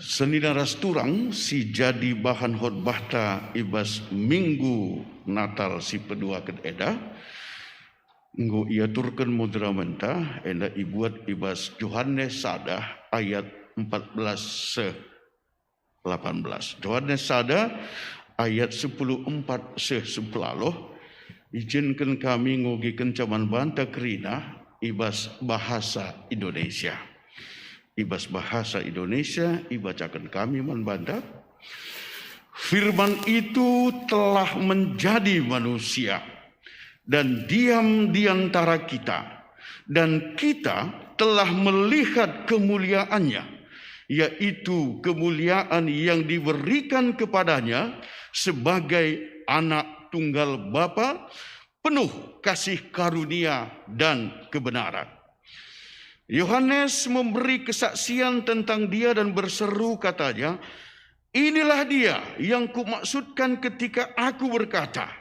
Seninaras turang si jadi bahan khotbahta ibas minggu Natal si pedua eda nggo ia turken mudramenta enda ibuat ibas Yohanes sada ayat 14 se 18. Yohanes sada ayat 10:4 se 11. Izinkan kami ngogikan caman banta kerina ibas bahasa Indonesia. Ibas bahasa Indonesia ibacakan kami manbanda. Firman itu telah menjadi manusia dan diam di antara kita, dan kita telah melihat kemuliaannya, yaitu kemuliaan yang diberikan kepadanya sebagai anak tunggal Bapa, penuh kasih karunia dan kebenaran. Yohanes memberi kesaksian tentang dia dan berseru katanya, inilah dia yang kumaksudkan ketika aku berkata,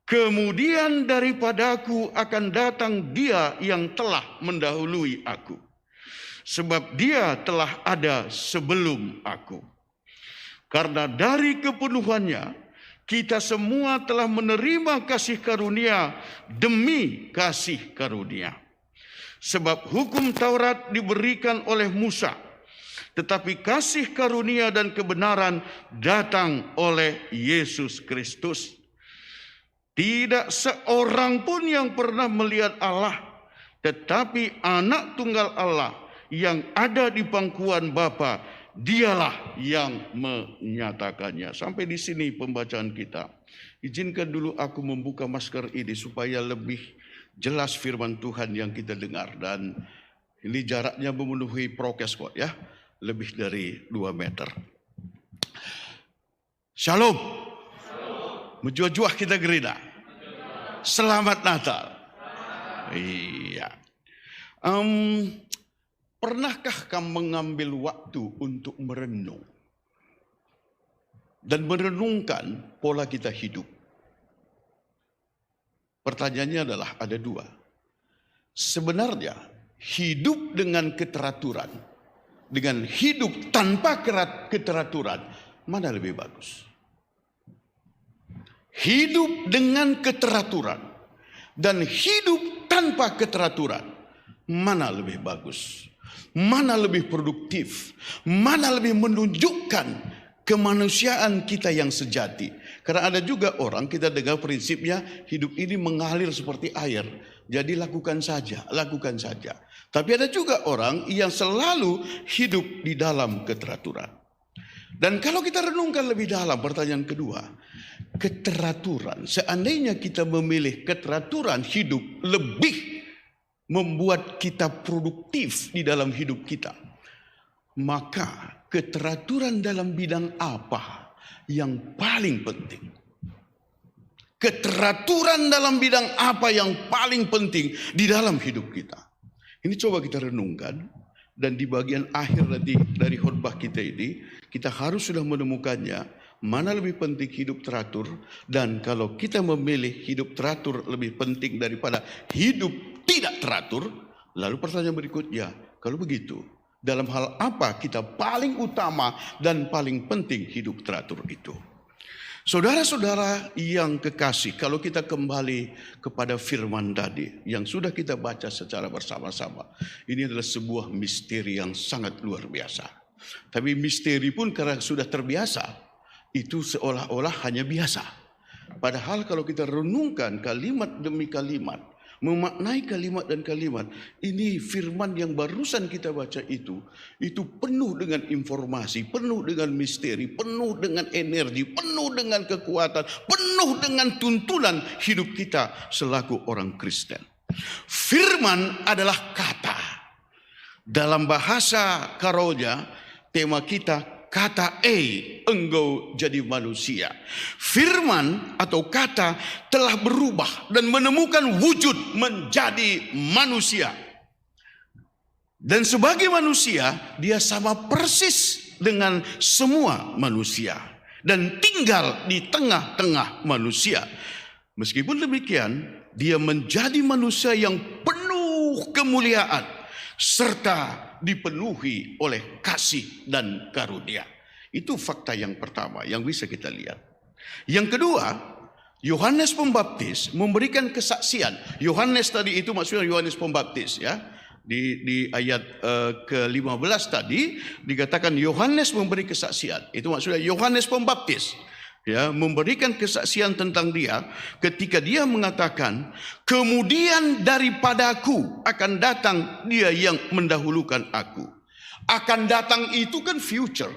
kemudian daripadaku akan datang dia yang telah mendahului aku, sebab dia telah ada sebelum aku. Karena dari kepenuhannya kita semua telah menerima kasih karunia demi kasih karunia. Sebab hukum Taurat diberikan oleh Musa, tetapi kasih karunia dan kebenaran datang oleh Yesus Kristus. Tidak seorang pun yang pernah melihat Allah, tetapi anak tunggal Allah yang ada di pangkuan Bapa, dialah yang menyatakannya. Sampai di sini pembacaan kita. Izinkan dulu aku membuka masker ini supaya lebih jelas firman Tuhan yang kita dengar. Dan ini jaraknya memenuhi prokes kok ya. Lebih dari 2 meter. Shalom. Menjuah-juah kita gerina. Selamat Natal. Iya. Pernahkah kamu mengambil waktu untuk merenung? Dan merenungkan pola kita hidup? Pertanyaannya adalah ada 2. Sebenarnya hidup dengan keteraturan, dengan hidup tanpa keteraturan, mana lebih bagus? Hidup dengan keteraturan dan hidup tanpa keteraturan, mana lebih bagus? Mana lebih produktif? Mana lebih menunjukkan kemanusiaan kita yang sejati? Karena ada juga orang kita dengar prinsipnya hidup ini mengalir seperti air. Jadi lakukan saja, lakukan saja. Tapi ada juga orang yang selalu hidup di dalam keteraturan. Dan kalau kita renungkan lebih dalam pertanyaan kedua, keteraturan, seandainya kita memilih keteraturan hidup lebih membuat kita produktif di dalam hidup kita, maka keteraturan dalam bidang apa yang paling penting? Keteraturan dalam bidang apa yang paling penting di dalam hidup kita? Ini coba kita renungkan, dan di bagian akhir dari khotbah kita ini, kita harus sudah menemukannya, mana lebih penting hidup teratur, dan kalau kita memilih hidup teratur lebih penting daripada hidup tidak teratur, lalu pertanyaan berikutnya, kalau begitu, dalam hal apa kita paling utama dan paling penting hidup teratur itu? Saudara-saudara yang kekasih, kalau kita kembali kepada firman tadi yang sudah kita baca secara bersama-sama, ini adalah sebuah misteri yang sangat luar biasa. Tapi misteri pun karena sudah terbiasa, itu seolah-olah hanya biasa. Padahal kalau kita renungkan kalimat demi kalimat, memaknai kalimat dan kalimat, ini firman yang barusan kita baca itu penuh dengan informasi, penuh dengan misteri, penuh dengan energi, penuh dengan kekuatan, penuh dengan tuntunan hidup kita selaku orang Kristen. Firman adalah kata. Dalam bahasa Karonya, tema kita kata engkau jadi manusia. Firman atau kata telah berubah dan menemukan wujud menjadi manusia. Dan sebagai manusia, dia sama persis dengan semua manusia dan tinggal di tengah-tengah manusia. Meskipun demikian, dia menjadi manusia yang penuh kemuliaan serta dipenuhi oleh kasih dan karunia. Itu fakta yang pertama yang bisa kita lihat. Yang kedua, Yohanes Pembaptis memberikan kesaksian. Yohanes tadi itu maksudnya Yohanes Pembaptis ya. Di ayat ke-15 tadi dikatakan Yohanes memberi kesaksian. Itu maksudnya Yohanes Pembaptis ya, memberikan kesaksian tentang dia ketika dia mengatakan, kemudian daripadaku akan datang dia yang mendahulukan aku. Akan datang itu kan future.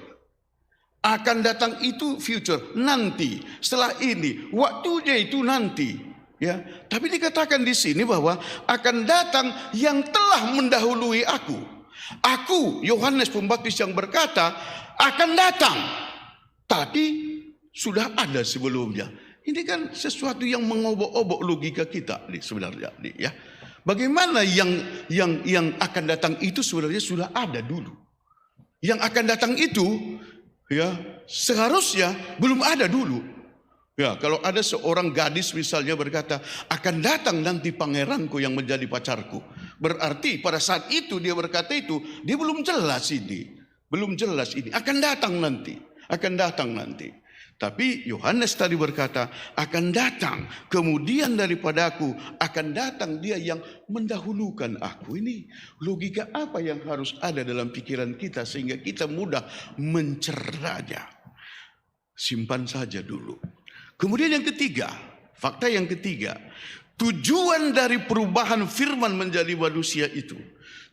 Akan datang itu future, nanti, setelah ini, waktunya itu nanti. Ya, tapi dikatakan di sini bahwa akan datang yang telah mendahului aku. Aku, Yohanes Pembaptis yang berkata, akan datang, tapi sudah ada sebelumnya. Ini kan sesuatu yang mengobok-obok logika kita sebenarnya. Ya, bagaimana yang akan datang itu sebenarnya sudah ada dulu. Yang akan datang itu ya, seharusnya belum ada dulu. Ya, kalau ada seorang gadis misalnya berkata, akan datang nanti pangeranku yang menjadi pacarku. Berarti pada saat itu dia berkata itu, dia belum jelas ini. Belum jelas ini. Akan datang nanti. Akan datang nanti. Tapi Yohanes tadi berkata, akan datang. Kemudian daripadaku akan datang dia yang mendahulukan aku. Ini logika apa yang harus ada dalam pikiran kita sehingga kita mudah mencernanya. Simpan saja dulu. Kemudian yang ketiga, fakta yang ketiga, tujuan dari perubahan firman menjadi manusia itu.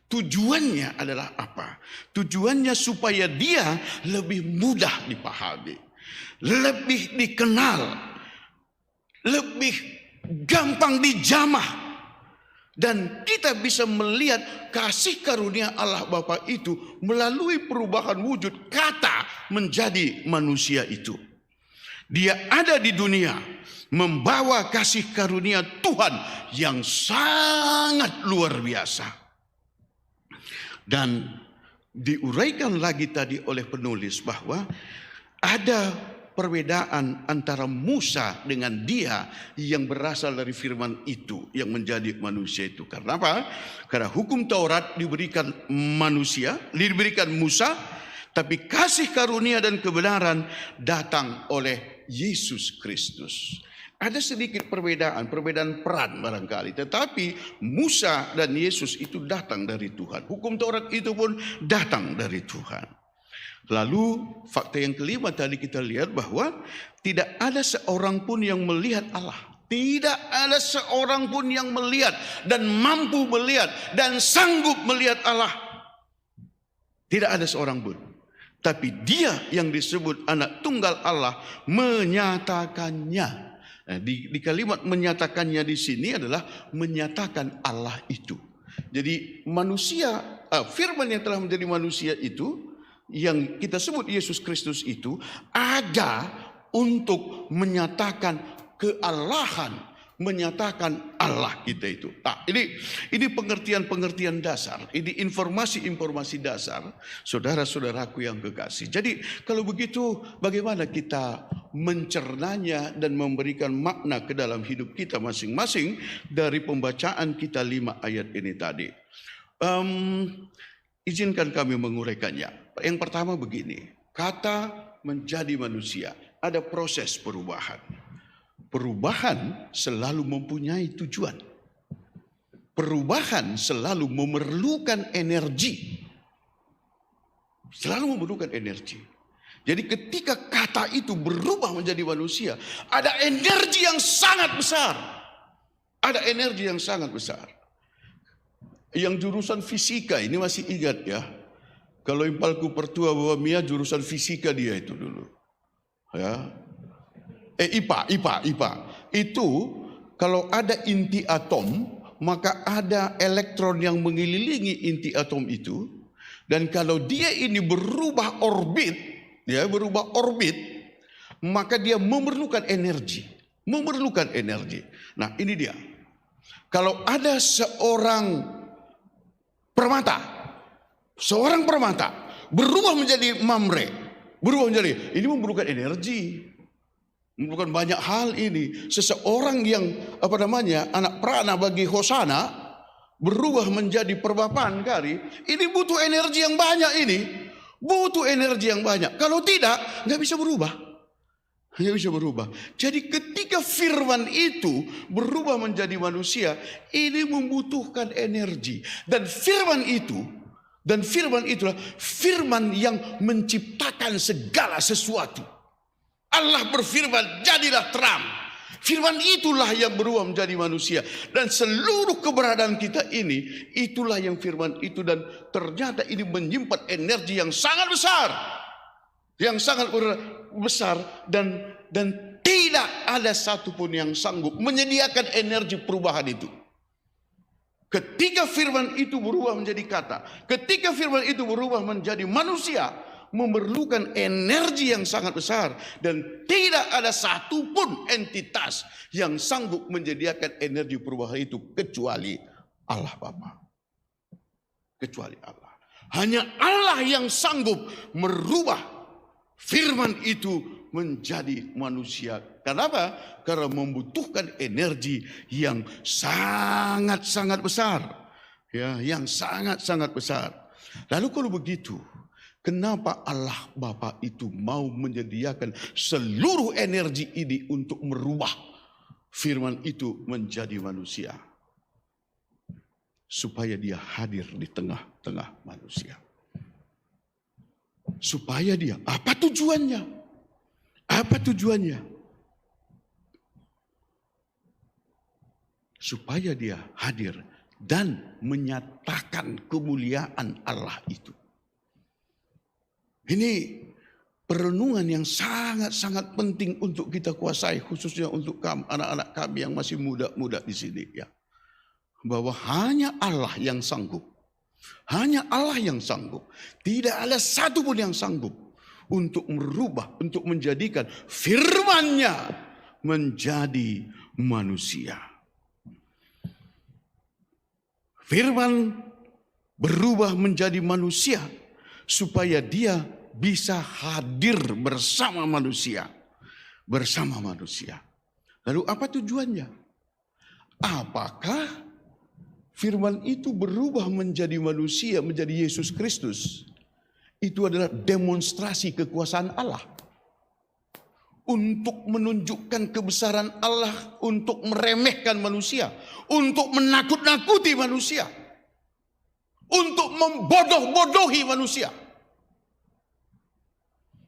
Tujuannya adalah apa? Tujuannya supaya dia lebih mudah dipahami, lebih dikenal, lebih gampang dijamah. Dan kita bisa melihat kasih karunia Allah Bapa itu melalui perubahan wujud kata menjadi manusia itu. Dia ada di dunia membawa kasih karunia Tuhan yang sangat luar biasa. Dan diuraikan lagi tadi oleh penulis bahwa ada perbedaan antara Musa dengan dia yang berasal dari firman itu yang menjadi manusia itu. Karena apa? Karena hukum Taurat diberikan manusia, diberikan Musa, tapi kasih karunia dan kebenaran datang oleh Yesus Kristus. Ada sedikit perbedaan peran barangkali. Tetapi Musa dan Yesus itu datang dari Tuhan. Hukum Taurat itu pun datang dari Tuhan. Lalu fakta yang kelima tadi kita lihat bahwa tidak ada seorang pun yang melihat Allah. Tidak ada seorang pun yang melihat dan mampu melihat dan sanggup melihat Allah. Tidak ada seorang pun. Tapi dia yang disebut anak tunggal Allah menyatakannya. Nah, di kalimat menyatakannya di sini adalah menyatakan Allah itu. Jadi manusia, firman yang telah menjadi manusia itu, yang kita sebut Yesus Kristus itu, ada untuk menyatakan kealahan, menyatakan Allah kita itu. Nah, ini pengertian-pengertian dasar, ini informasi-informasi dasar, saudara-saudaraku yang kekasih. Jadi kalau begitu, bagaimana kita mencernanya dan memberikan makna ke dalam hidup kita masing-masing dari pembacaan kita 5 ayat ini tadi? Izinkan kami menguraikannya. Yang pertama begini, kata menjadi manusia, ada proses perubahan. Perubahan selalu mempunyai tujuan. Perubahan selalu memerlukan energi. Selalu memerlukan energi. Jadi ketika kata itu berubah menjadi manusia, ada energi yang sangat besar. Ada energi yang sangat besar. Yang jurusan fisika ini masih ingat ya. Kalau impalku pertua bahwa Mia jurusan fisika dia itu dulu. Ya. IPA. Itu kalau ada inti atom, maka ada elektron yang mengelilingi inti atom itu. Dan kalau dia ini berubah orbit, maka dia memerlukan energi. Nah, ini dia. Kalau ada seorang permata berubah menjadi mamre, ini memerlukan energi. Bukan banyak hal ini. Seseorang yang anak prana bagi hosana, berubah menjadi perbapaan kali, ini butuh energi yang banyak ini. Butuh energi yang banyak. Kalau tidak, nggak bisa berubah. Nggak bisa berubah. Jadi ketika firman itu berubah menjadi manusia, ini membutuhkan energi. Dan firman itulah firman yang menciptakan segala sesuatu. Allah berfirman, jadilah terang. Firman itulah yang berubah menjadi manusia. Dan seluruh keberadaan kita ini, itulah yang firman itu. Dan ternyata ini menyimpan energi yang sangat besar. Yang sangat besar. Dan tidak ada satupun yang sanggup menyediakan energi perubahan itu. Ketika firman itu berubah menjadi kata. Ketika firman itu berubah menjadi manusia. Memerlukan energi yang sangat besar. Dan tidak ada satupun entitas yang sanggup menyediakan energi perubahan itu. Kecuali Allah Bapa. Kecuali Allah. Hanya Allah yang sanggup merubah firman itu menjadi manusia. Kenapa? Karena membutuhkan energi yang sangat-sangat besar. Ya, yang sangat-sangat besar. Lalu kalau begitu, kenapa Allah Bapa itu mau menyediakan seluruh energi ini untuk merubah firman itu menjadi manusia? Supaya dia hadir di tengah-tengah manusia. Supaya dia, apa tujuannya? Apa tujuannya? Supaya dia hadir dan menyatakan kemuliaan Allah itu. Ini perenungan yang sangat-sangat penting untuk kita kuasai, khususnya untuk anak-anak kami yang masih muda-muda di sini, ya. Bahwa hanya Allah yang sanggup. Hanya Allah yang sanggup. Tidak ada satupun yang sanggup untuk merubah, untuk menjadikan firman-Nya menjadi manusia. Firman berubah menjadi manusia supaya dia bisa hadir bersama manusia. Bersama manusia. Lalu apa tujuannya? Apakah firman itu berubah menjadi manusia, menjadi Yesus Kristus? Itu adalah demonstrasi kekuasaan Allah. Untuk menunjukkan kebesaran Allah, untuk meremehkan manusia, untuk menakut-nakuti manusia, untuk membodoh-bodohi manusia,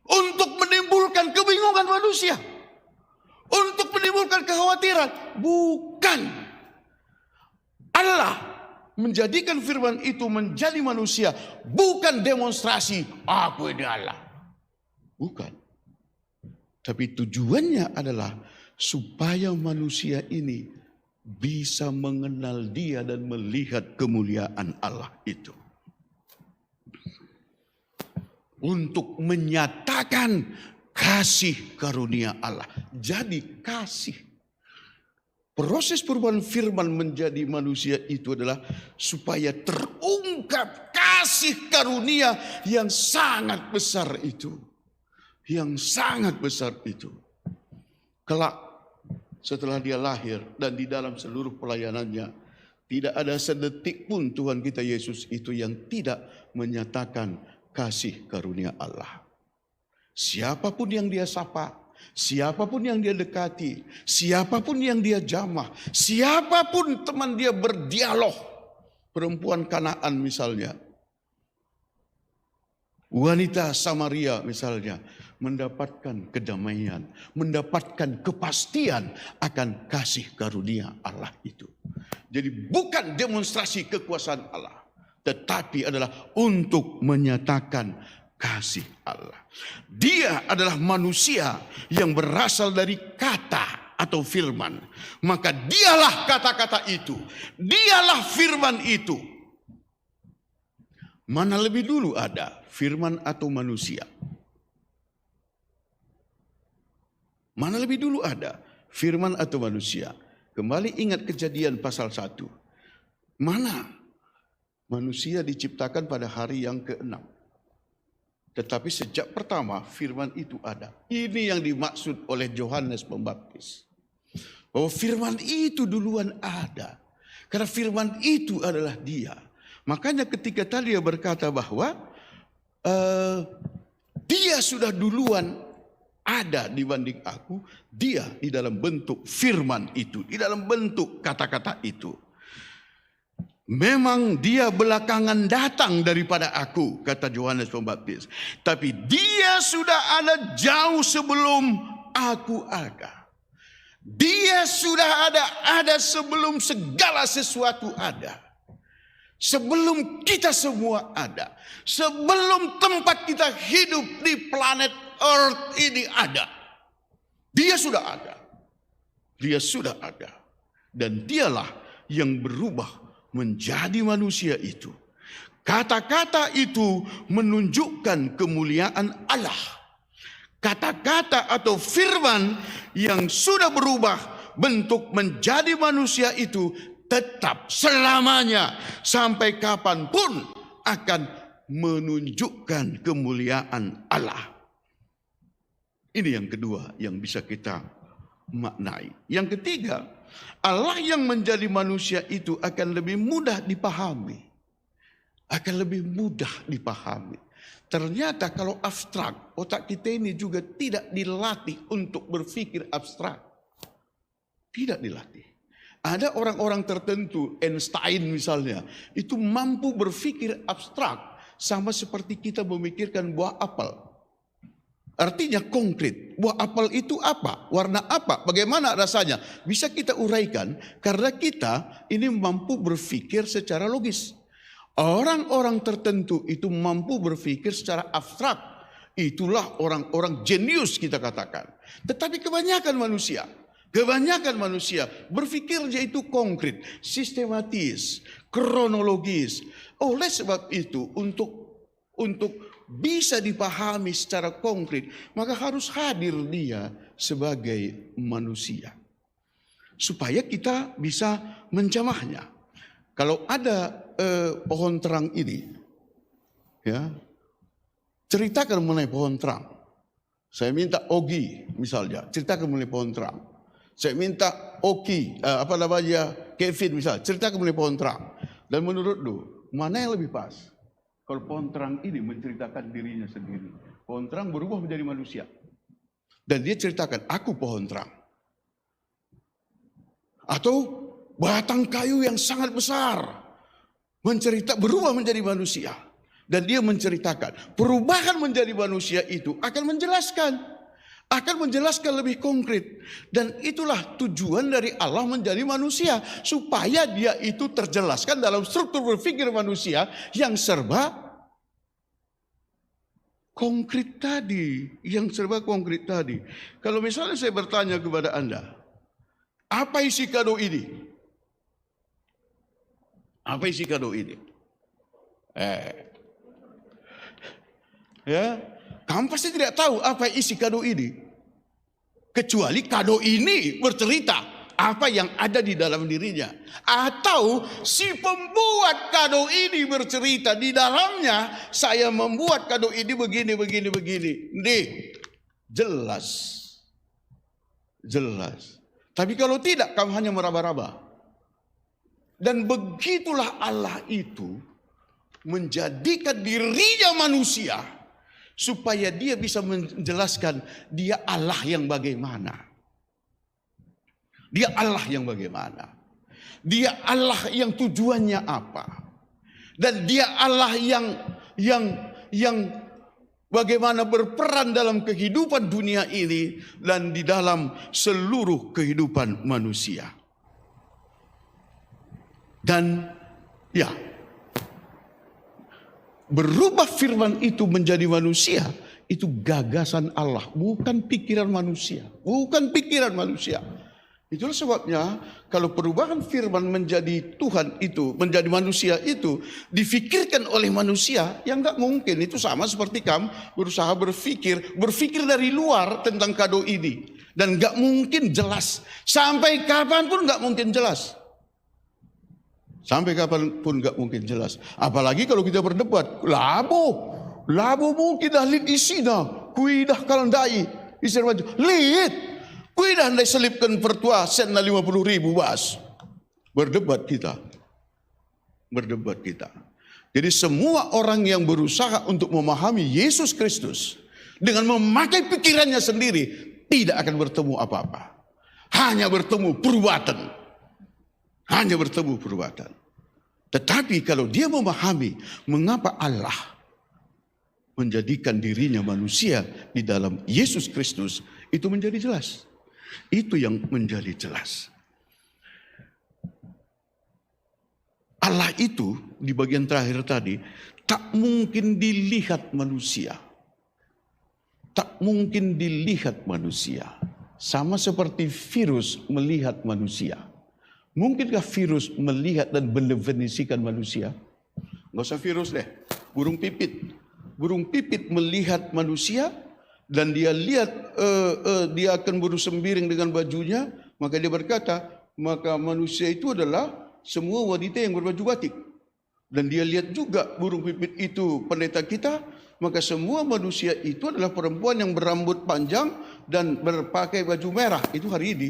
untuk menimbulkan kebingungan manusia, untuk menimbulkan kekhawatiran. Bukan. Allah menjadikan firman itu menjadi manusia, bukan demonstrasi aku ini Allah. Bukan. Tapi tujuannya adalah supaya manusia ini bisa mengenal Dia dan melihat kemuliaan Allah itu. Untuk menyatakan kasih karunia Allah. Jadi kasih. Proses perubahan firman menjadi manusia itu adalah supaya terungkap kasih karunia yang sangat besar itu. Yang sangat besar itu. Kelak setelah dia lahir dan di dalam seluruh pelayanannya, tidak ada sedetik pun Tuhan kita Yesus itu yang tidak menyatakan kasih karunia Allah. Siapapun yang dia sapa, siapapun yang dia dekati, siapapun yang dia jamah, siapapun teman dia berdialog, perempuan Kanaan misalnya, wanita Samaria misalnya, mendapatkan kedamaian, mendapatkan kepastian akan kasih karunia Allah itu. Jadi bukan demonstrasi kekuasaan Allah, tetapi adalah untuk menyatakan kasih Allah. Dia adalah manusia yang berasal dari kata atau firman. Maka dialah kata-kata itu, dialah firman itu. Mana lebih dulu ada, firman atau manusia? Mana lebih dulu ada, firman atau manusia? Kembali ingat Kejadian pasal 1. Mana manusia diciptakan pada hari yang ke-6. Tetapi sejak pertama firman itu ada. Ini yang dimaksud oleh Yohanes Pembaptis. Bahwa firman itu duluan ada. Karena firman itu adalah dia. Makanya ketika tadi dia berkata bahwa dia sudah duluan ada dibanding aku, dia di dalam bentuk firman itu, di dalam bentuk kata-kata itu. Memang dia belakangan datang daripada aku, kata Yohanes Pembaptis. Tapi dia sudah ada jauh sebelum aku ada. Dia sudah ada sebelum segala sesuatu ada. Sebelum kita semua ada. Sebelum tempat kita hidup di planet Earth ini ada. Dia sudah ada. Dia sudah ada. Dan dialah yang berubah menjadi manusia itu. Kata-kata itu menunjukkan kemuliaan Allah. Kata-kata atau firman yang sudah berubah bentuk menjadi manusia itu tetap selamanya sampai kapanpun akan menunjukkan kemuliaan Allah. Ini yang kedua yang bisa kita maknai. Yang ketiga, Allah yang menjadi manusia itu akan lebih mudah dipahami. Akan lebih mudah dipahami. Ternyata kalau abstrak, otak kita ini juga tidak dilatih untuk berpikir abstrak. Tidak dilatih. Ada orang-orang tertentu, Einstein misalnya, itu mampu berpikir abstrak sama seperti kita memikirkan buah apel. Artinya konkret. Buah apel itu apa? Warna apa? Bagaimana rasanya? Bisa kita uraikan karena kita ini mampu berpikir secara logis. Orang-orang tertentu itu mampu berpikir secara abstrak. Itulah orang-orang jenius kita katakan. Tetapi kebanyakan manusia berpikirnya itu konkret, sistematis, kronologis. Oleh sebab itu untuk bisa dipahami secara konkret, maka harus hadir dia sebagai manusia. Supaya kita bisa menjamahnya. Kalau ada pohon terang ini, ya, ceritakan mengenai pohon terang. Saya minta Ogi misalnya, ceritakan mengenai pohon terang. Saya minta Oki, Kevin misalnya, ceritakan mengenai pohon terang. Dan menurut lu, mana yang lebih pas? Kalau pohon terang ini menceritakan dirinya sendiri. Pohon terang berubah menjadi manusia. Dan dia ceritakan, aku pohon terang. Atau batang kayu yang sangat besar. Berubah menjadi manusia. Dan dia menceritakan, perubahan menjadi manusia itu akan menjelaskan lebih konkret. Dan itulah tujuan dari Allah menjadi manusia. Supaya dia itu terjelaskan dalam struktur berpikir manusia yang serba konkret tadi. Kalau misalnya saya bertanya kepada Anda, apa isi kado ini? Apa isi kado ini? Ya, kamu pasti tidak tahu apa isi kado ini. Kecuali kado ini bercerita apa yang ada di dalam dirinya. Atau si pembuat kado ini bercerita di dalamnya, saya membuat kado ini begini. Nih, jelas. Tapi kalau tidak, kamu hanya meraba-raba. Dan begitulah Allah itu menjadikan dirinya manusia supaya dia bisa menjelaskan dia Allah yang bagaimana. Dia Allah yang tujuannya apa. Dan dia Allah yang bagaimana berperan dalam kehidupan dunia ini dan di dalam seluruh kehidupan manusia. Dan ya, berubah firman itu menjadi manusia, itu gagasan Allah, bukan pikiran manusia. Itulah sebabnya kalau perubahan firman menjadi Tuhan itu, menjadi manusia itu difikirkan oleh manusia, yang enggak mungkin. Itu sama seperti kamu berusaha berpikir dari luar tentang kado ini. Dan enggak mungkin jelas. Sampai kapanpun enggak mungkin jelas. Apalagi kalau kita berdebat. Labo mungkin dah lid isina. Kui dah kalandai. Isir maju. Lid. Kui dah selipkan pertua sen na 50,000 bas. berdebat kita. Berdebat kita. Jadi semua orang yang berusaha untuk memahami Yesus Kristus dengan memakai pikirannya sendiri tidak akan bertemu apa-apa. Hanya bertemu perbuatan. Hanya bertemu perbuatan. Tetapi kalau dia memahami mengapa Allah menjadikan dirinya manusia di dalam Yesus Kristus, itu menjadi jelas. Itu yang menjadi jelas. Allah itu di bagian terakhir tadi tak mungkin dilihat manusia. Tak mungkin dilihat manusia. Sama seperti virus melihat manusia. Mungkinkah virus melihat dan mendefinisikan manusia? Nggak usah virus deh. Burung pipit. Burung pipit melihat manusia dan dia lihat dia akan bersemiring dengan bajunya. Maka dia berkata, maka manusia itu adalah semua wanita yang berbaju batik. Dan dia lihat juga burung pipit itu pendeta kita, maka semua manusia itu adalah perempuan yang berambut panjang dan berpakai baju merah. Itu hari ini.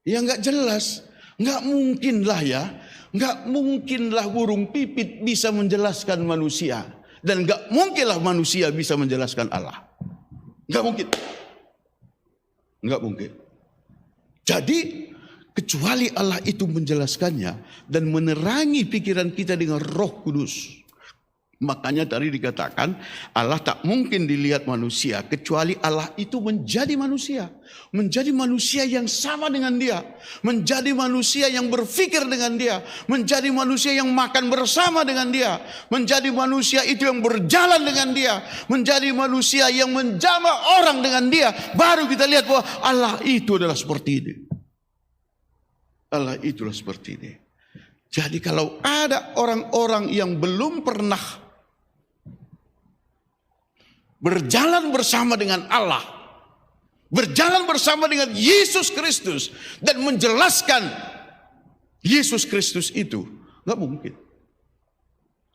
Ya enggak jelas. Enggak mungkinlah ya. Enggak mungkinlah burung pipit bisa menjelaskan manusia. Dan enggak mungkinlah manusia bisa menjelaskan Allah. Enggak mungkin. Enggak mungkin. Jadi kecuali Allah itu menjelaskannya dan menerangi pikiran kita dengan Roh Kudus. Makanya tadi dikatakan Allah tak mungkin dilihat manusia kecuali Allah itu menjadi manusia. Menjadi manusia yang sama dengan dia. Menjadi manusia yang berpikir dengan dia. Menjadi manusia yang makan bersama dengan dia. Menjadi manusia itu yang berjalan dengan dia. Menjadi manusia yang menjamah orang dengan dia. Baru kita lihat bahwa Allah itu adalah seperti ini. Allah itulah seperti ini. Jadi kalau ada orang-orang yang belum pernah berjalan bersama dengan Allah, berjalan bersama dengan Yesus Kristus dan menjelaskan Yesus Kristus itu, enggak mungkin.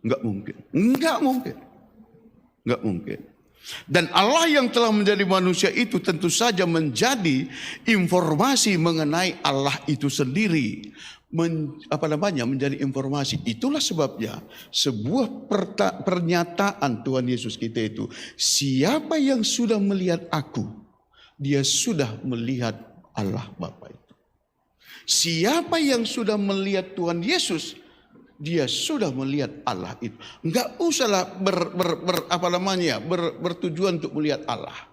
Enggak mungkin. Enggak mungkin. Enggak mungkin. Dan Allah yang telah menjadi manusia itu tentu saja menjadi informasi mengenai Allah itu sendiri. Menjadi informasi. Itulah sebabnya sebuah pernyataan Tuhan Yesus kita itu, siapa yang sudah melihat aku, dia sudah melihat Allah Bapa itu. Siapa yang sudah melihat Tuhan Yesus, dia sudah melihat Allah itu. Enggak usahlah bertujuan untuk melihat Allah.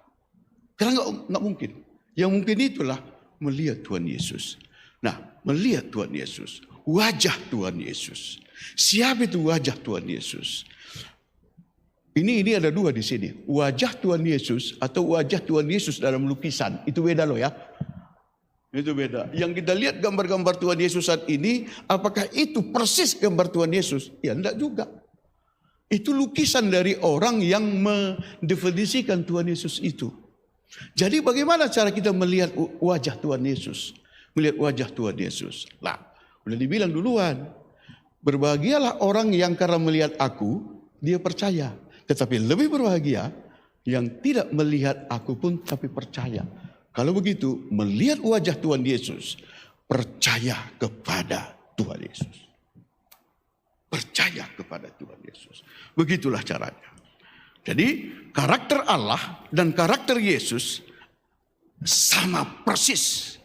Karena enggak mungkin. Yang mungkin itulah melihat Tuhan Yesus. Nah, melihat Tuhan Yesus, wajah Tuhan Yesus. Siapa itu wajah Tuhan Yesus? Ini ada dua di sini. Wajah Tuhan Yesus atau wajah Tuhan Yesus dalam lukisan. Itu beda loh ya. Itu beda. Yang kita lihat gambar-gambar Tuhan Yesus saat ini, apakah itu persis gambar Tuhan Yesus? Ya enggak juga. Itu lukisan dari orang yang mendefinisikan Tuhan Yesus itu. Jadi bagaimana cara kita melihat wajah Tuhan Yesus? Melihat wajah Tuhan Yesus. Lah, udah dibilang duluan. Berbahagialah orang yang karena melihat aku, dia percaya. Tetapi lebih berbahagia yang tidak melihat aku pun tapi percaya. Kalau begitu, melihat wajah Tuhan Yesus, percaya kepada Tuhan Yesus. Percaya kepada Tuhan Yesus. Begitulah caranya. Jadi, karakter Allah dan karakter Yesus sama persis.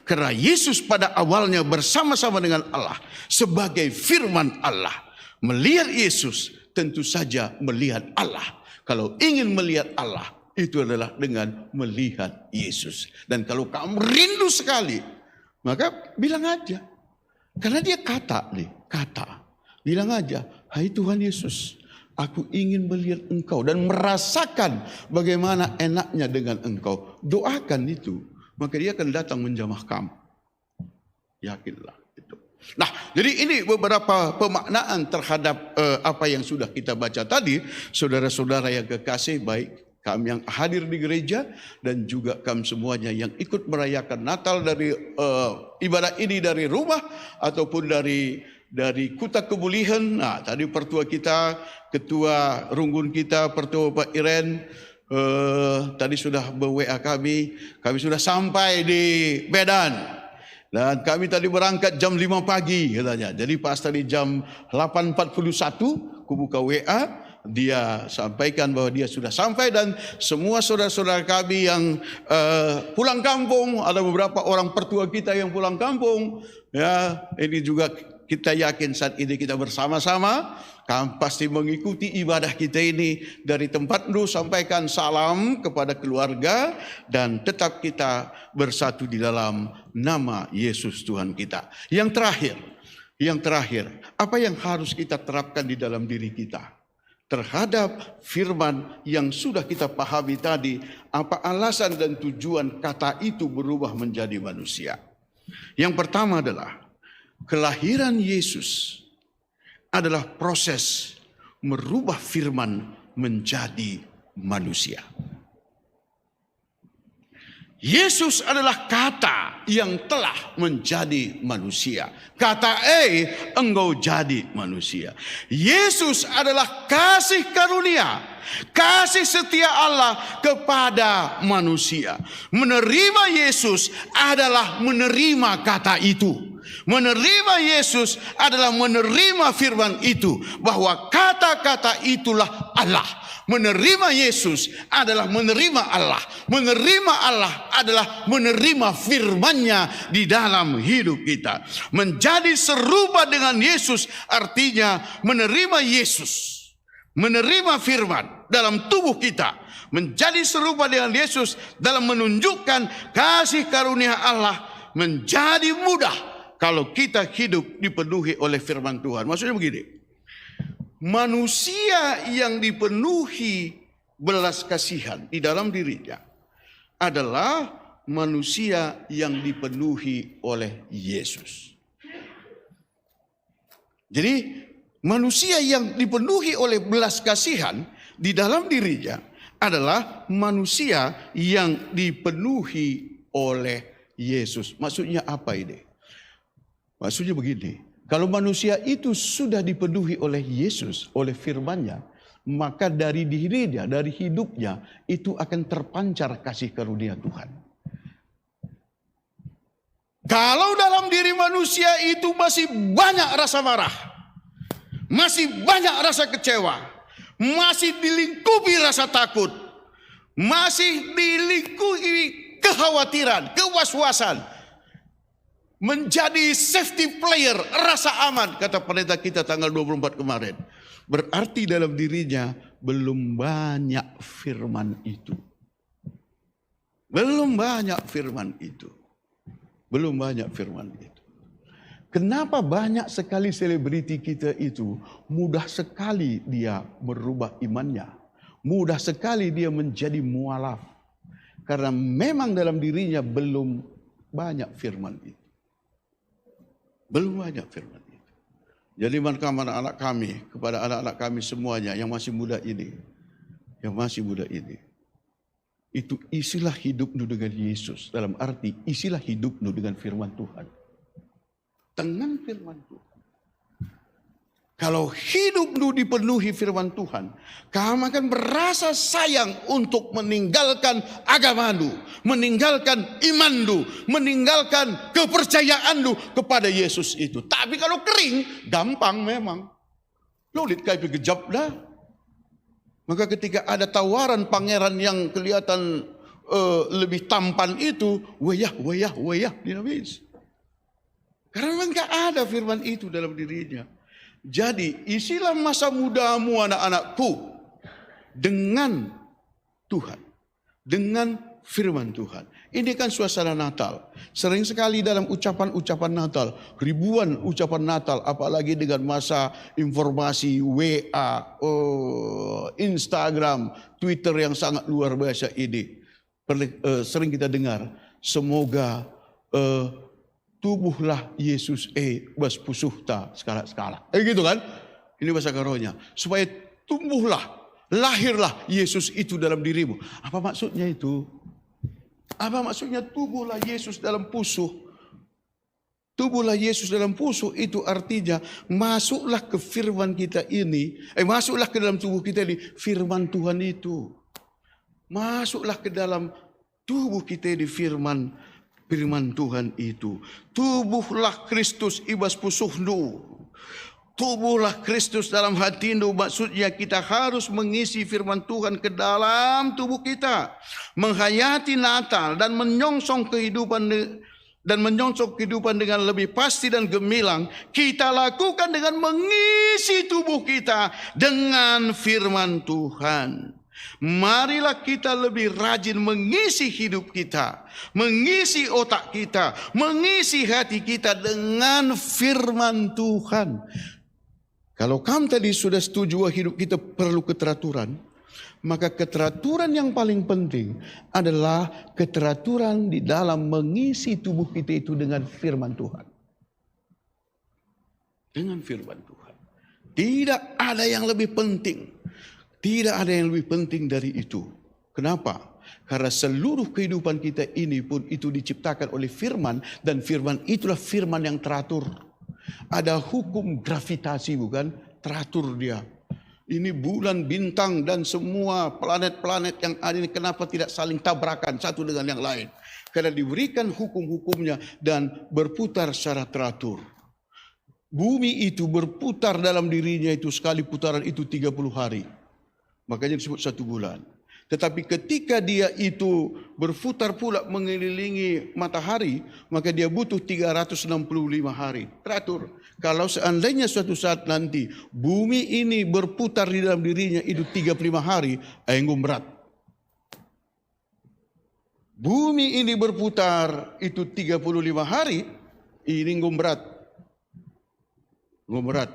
Karena Yesus pada awalnya bersama-sama dengan Allah sebagai firman Allah. Melihat Yesus tentu saja melihat Allah. Kalau ingin melihat Allah, itu adalah dengan melihat Yesus. Dan kalau kamu rindu sekali, maka bilang aja. Karena dia kata. Bilang aja, hai Tuhan Yesus, aku ingin melihat Engkau dan merasakan bagaimana enaknya dengan Engkau. Doakan itu, maka dia akan datang menjamah kamu. Yakinlah itu. Nah, jadi ini beberapa pemaknaan terhadap apa yang sudah kita baca tadi. Saudara-saudara yang kekasih, baik kami yang hadir di gereja dan juga kami semuanya yang ikut merayakan Natal dari ibadah ini dari rumah ataupun dari Kuta Kemulihan. Nah, tadi pertua kita, ketua runggun kita, pertua Pak Iren tadi sudah ber-WA kami sudah sampai di Medan. Dan kami tadi berangkat jam 5 pagi katanya. Jadi pas tadi jam 8.41 aku buka WA, dia sampaikan bahwa dia sudah sampai dan semua saudara-saudara kami yang pulang kampung, ada beberapa orang pertua kita yang pulang kampung. Ya, ini juga kita yakin saat ini kita bersama-sama pasti mengikuti ibadah kita ini dari tempat dulu, sampaikan salam kepada keluarga dan tetap kita bersatu di dalam nama Yesus Tuhan kita. Yang terakhir, apa yang harus kita terapkan di dalam diri kita terhadap firman yang sudah kita pahami tadi? Apa alasan dan tujuan kata itu berubah menjadi manusia? Yang pertama adalah kelahiran Yesus adalah proses merubah firman menjadi manusia. Yesus adalah kata yang telah menjadi manusia. Kata engkau jadi manusia. Yesus adalah kasih karunia, kasih setia Allah kepada manusia. Menerima Yesus adalah menerima kata itu. Menerima Yesus adalah menerima firman itu, bahwa kata-kata itulah Allah. Menerima Yesus adalah menerima Allah. Menerima Allah adalah menerima firman-Nya di dalam hidup kita. Menjadi serupa dengan Yesus artinya menerima Yesus, menerima firman dalam tubuh kita. Menjadi serupa dengan Yesus dalam menunjukkan kasih karunia Allah menjadi mudah kalau kita hidup dipenuhi oleh firman Tuhan. Maksudnya begini, manusia yang dipenuhi belas kasihan di dalam dirinya adalah manusia yang dipenuhi oleh Yesus. Jadi manusia yang dipenuhi oleh belas kasihan di dalam dirinya adalah manusia yang dipenuhi oleh Yesus. Maksudnya apa ini? Maksudnya begini, kalau manusia itu sudah dipenuhi oleh Yesus, oleh firman-Nya, maka dari dirinya, dari hidupnya, itu akan terpancar kasih karunia Tuhan. Kalau dalam diri manusia itu masih banyak rasa marah, masih banyak rasa kecewa, masih dilingkupi rasa takut, masih dilingkupi kekhawatiran, kewaswasan, menjadi safety player, rasa aman, kata pendeta kita tanggal 24 kemarin. Berarti dalam dirinya belum banyak firman itu. Belum banyak firman itu. Belum banyak firman itu. Kenapa banyak sekali selebriti kita itu mudah sekali dia merubah imannya. Mudah sekali dia menjadi mualaf. Karena memang dalam dirinya belum banyak firman itu. Belum banyak firman itu. Jadi anak-anak kami, kepada anak-anak kami semuanya yang masih muda ini, itu isilah hidupmu dengan Yesus. Dalam arti isilah hidupmu dengan firman Tuhan. Dengan firman Tuhan. Kalau hidupmu dipenuhi firman Tuhan, kamu akan berasa sayang untuk meninggalkan agamamu, meninggalkan imanmu, meninggalkan kepercayaanmu kepada Yesus itu. Tapi kalau kering, gampang memang. Lulit kayak kejap dah. Maka ketika ada tawaran pangeran yang kelihatan lebih tampan itu, wayah, dinamis. Karena memang gak ada firman itu dalam dirinya. Jadi isilah masa mudamu anak-anakku dengan Tuhan, dengan firman Tuhan. Ini kan suasana Natal. Sering sekali dalam ucapan-ucapan Natal, ribuan ucapan Natal, apalagi dengan masa informasi WA, Instagram, Twitter yang sangat luar biasa ini. Sering kita dengar, semoga tubuhlah Yesus bas pusuhta skala-skala. Gitu kan? Ini bahasa karonya. Supaya tumbuhlah, lahirlah Yesus itu dalam dirimu. Apa maksudnya itu? Apa maksudnya tubuhlah Yesus dalam pusuh? Tubuhlah Yesus dalam pusuh itu artinya masuklah ke firman kita ini. Masuklah ke dalam tubuh kita ini firman Tuhan itu. Masuklah ke dalam tubuh kita ini firman firman Tuhan itu. Tubuhlah Kristus ibas pusuhnu. Tubuhlah Kristus dalam hatimu, maksudnya kita harus mengisi firman Tuhan ke dalam tubuh kita. Menghayati Natal dan menyongsong kehidupan dengan lebih pasti dan gemilang, kita lakukan dengan mengisi tubuh kita dengan firman Tuhan. Marilah kita lebih rajin mengisi hidup kita, mengisi otak kita, mengisi hati kita dengan firman Tuhan. Kalau kamu tadi sudah setuju bahwa hidup kita perlu keteraturan, maka keteraturan yang paling penting adalah keteraturan di dalam mengisi tubuh kita itu dengan firman Tuhan. Dengan firman Tuhan. Tidak ada yang lebih penting. Tidak ada yang lebih penting dari itu. Kenapa? Karena seluruh kehidupan kita ini pun itu diciptakan oleh firman, dan firman itulah firman yang teratur. Ada hukum gravitasi, bukan? Teratur dia. Ini bulan, bintang dan semua planet-planet yang ada ini kenapa tidak saling tabrakan satu dengan yang lain? Karena diberikan hukum-hukumnya dan berputar secara teratur. Bumi itu berputar dalam dirinya itu, sekali putaran itu 30 hari. Makanya disebut 1 bulan. Tetapi ketika dia itu berputar pula mengelilingi matahari, maka dia butuh 365 hari. Teratur. Kalau seandainya suatu saat nanti bumi ini berputar di dalam dirinya itu 35 hari, enggung berat. Bumi ini berputar itu 35 hari, ini enggung berat. Enggung berat.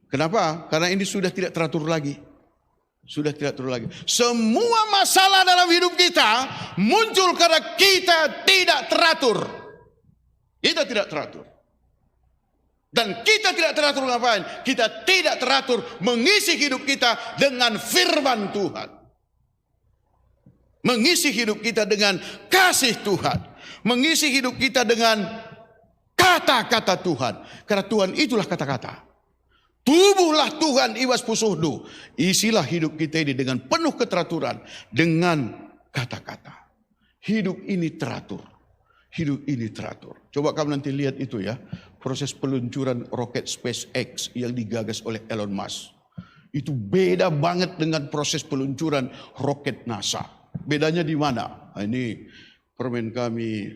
Kenapa? Karena ini sudah tidak teratur lagi. Sudah tidak teratur lagi. Semua masalah dalam hidup kita muncul karena kita tidak teratur. Kita tidak teratur. Dan kita tidak teratur ngapain? Kita tidak teratur mengisi hidup kita dengan firman Tuhan. Mengisi hidup kita dengan kasih Tuhan. Mengisi hidup kita dengan kata-kata Tuhan. Karena Tuhan itulah kata-kata. Tubuhlah Tuhan ibas pusuhdu. Isilah hidup kita ini dengan penuh keteraturan. Dengan kata-kata. Hidup ini teratur. Hidup ini teratur. Coba kamu nanti lihat itu ya. Proses peluncuran roket SpaceX yang digagas oleh Elon Musk. Itu beda banget dengan proses peluncuran roket NASA. Bedanya di mana? Nah, ini permen kami.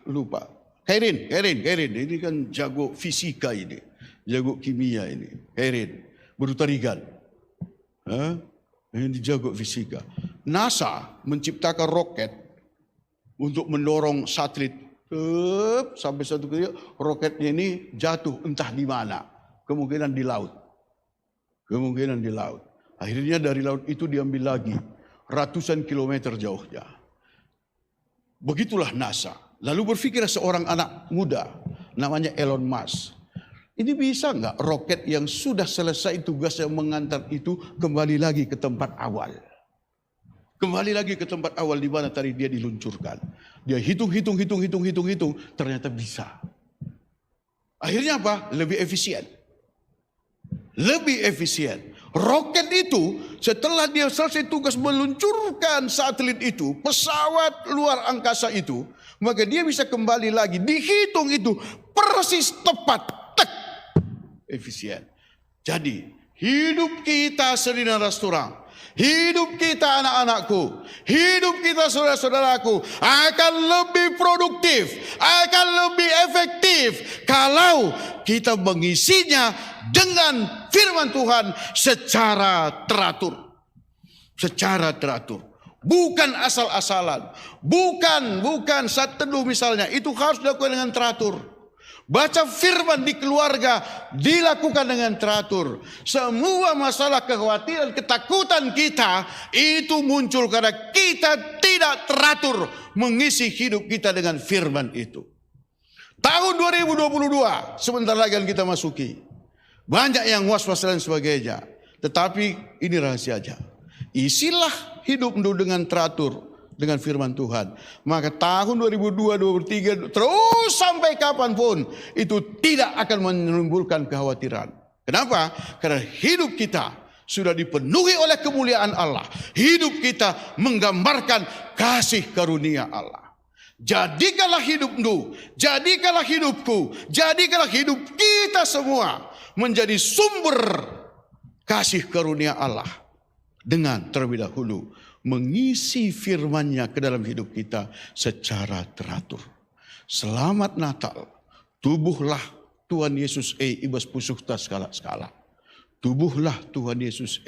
Lupa. Kairin, ini kan jago fisika ini, jago kimia ini. Kairin, berutarigan, ini jago fisika. NASA menciptakan roket untuk mendorong satelit sampai satu kali roketnya ini jatuh entah di mana, kemungkinan di laut, Akhirnya dari laut itu diambil lagi ratusan kilometer jauhnya. Begitulah NASA. Lalu berpikir seorang anak muda namanya Elon Musk. Ini bisa enggak roket yang sudah selesai tugasnya mengantar itu kembali lagi ke tempat awal? Kembali lagi ke tempat awal di mana tadi dia diluncurkan. Dia hitung, ternyata bisa. Akhirnya apa? Lebih efisien. Roket itu setelah dia selesai tugas meluncurkan satelit itu, pesawat luar angkasa itu, maka dia bisa kembali lagi, dihitung itu persis tepat, efisien. Jadi hidup kita saudara seorang, hidup kita anak-anakku, hidup kita saudara-saudaraku akan lebih produktif, akan lebih efektif kalau kita mengisinya dengan firman Tuhan secara teratur. Secara teratur. Bukan asal-asalan. Bukan saat teduh misalnya. Itu harus dilakukan dengan teratur. Baca firman di keluarga dilakukan dengan teratur. Semua masalah kekhawatiran, ketakutan kita itu muncul karena kita tidak teratur mengisi hidup kita dengan firman itu. Tahun 2022 sebentar lagi kita masuki. Banyak yang was-was dan sebagainya. Tetapi ini rahasia aja. Isilah hidupmu dengan teratur, dengan firman Tuhan. Maka tahun 2022, 2023, terus sampai kapanpun, itu tidak akan menimbulkan kekhawatiran. Kenapa? Karena hidup kita sudah dipenuhi oleh kemuliaan Allah. Hidup kita menggambarkan kasih karunia Allah. Jadikanlah hidupmu, jadikanlah hidupku, jadikanlah hidup kita semua menjadi sumber kasih karunia Allah. Dengan terlebih dahulu mengisi firman-Nya ke dalam hidup kita secara teratur. Selamat Natal. Tubuhlah Tuhan Yesus ibas pusuh tas skala-skala. Tubuhlah Tuhan Yesus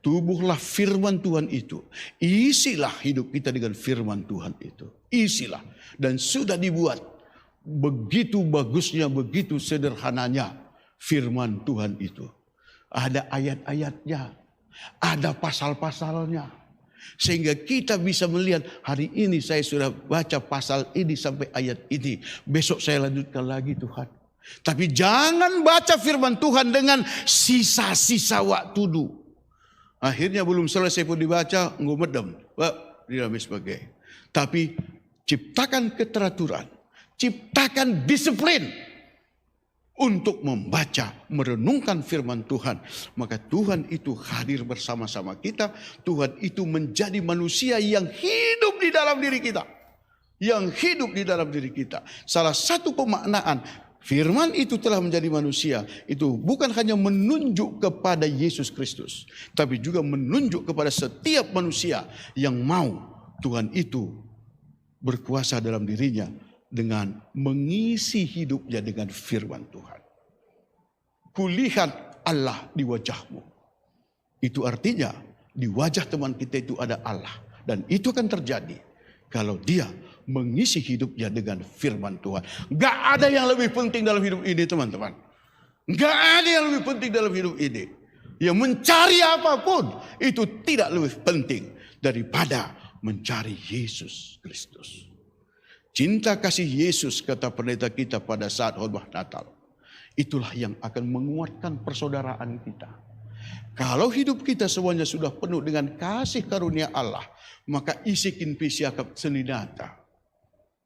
tubuhlah firman Tuhan itu. Isilah hidup kita dengan firman Tuhan itu. Isilah. Dan sudah dibuat begitu bagusnya, begitu sederhananya firman Tuhan itu. Ada ayat-ayatnya, ada pasal-pasalnya. Sehingga kita bisa melihat, hari ini saya sudah baca pasal ini sampai ayat ini. Besok saya lanjutkan lagi Tuhan. Tapi jangan baca firman Tuhan dengan sisa-sisa waktu dulu. Akhirnya belum selesai pun dibaca, ngumedem. Tidak sebagai. Tapi ciptakan keteraturan, ciptakan disiplin untuk membaca, merenungkan firman Tuhan. Maka Tuhan itu hadir bersama-sama kita. Tuhan itu menjadi manusia yang hidup di dalam diri kita. Yang hidup di dalam diri kita. Salah satu pemaknaan firman itu telah menjadi manusia. Itu bukan hanya menunjuk kepada Yesus Kristus. Tapi juga menunjuk kepada setiap manusia yang mau Tuhan itu berkuasa dalam dirinya. Dengan mengisi hidupnya dengan firman Tuhan. Kulihat Allah di wajahmu. Itu artinya di wajah teman kita itu ada Allah. Dan itu akan terjadi kalau dia mengisi hidupnya dengan firman Tuhan. Gak ada yang lebih penting dalam hidup ini teman-teman. Gak ada yang lebih penting dalam hidup ini. Yang mencari apapun itu tidak lebih penting daripada mencari Yesus Kristus. Cinta kasih Yesus, kata pendeta kita pada saat khotbah Natal. Itulah yang akan menguatkan persaudaraan kita. Kalau hidup kita semuanya sudah penuh dengan kasih karunia Allah, maka isikin pisiakap seninata.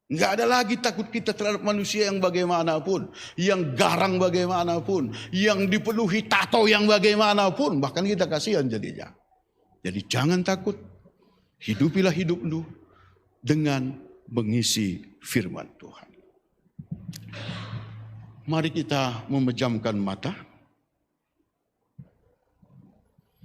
Enggak ada lagi takut kita terhadap manusia yang bagaimanapun, yang garang bagaimanapun, yang dipenuhi tato yang bagaimanapun, bahkan kita kasihan jadinya. Jadi jangan takut, hidupilah hidupmu dengan mengisi firman Tuhan. Mari kita memejamkan mata.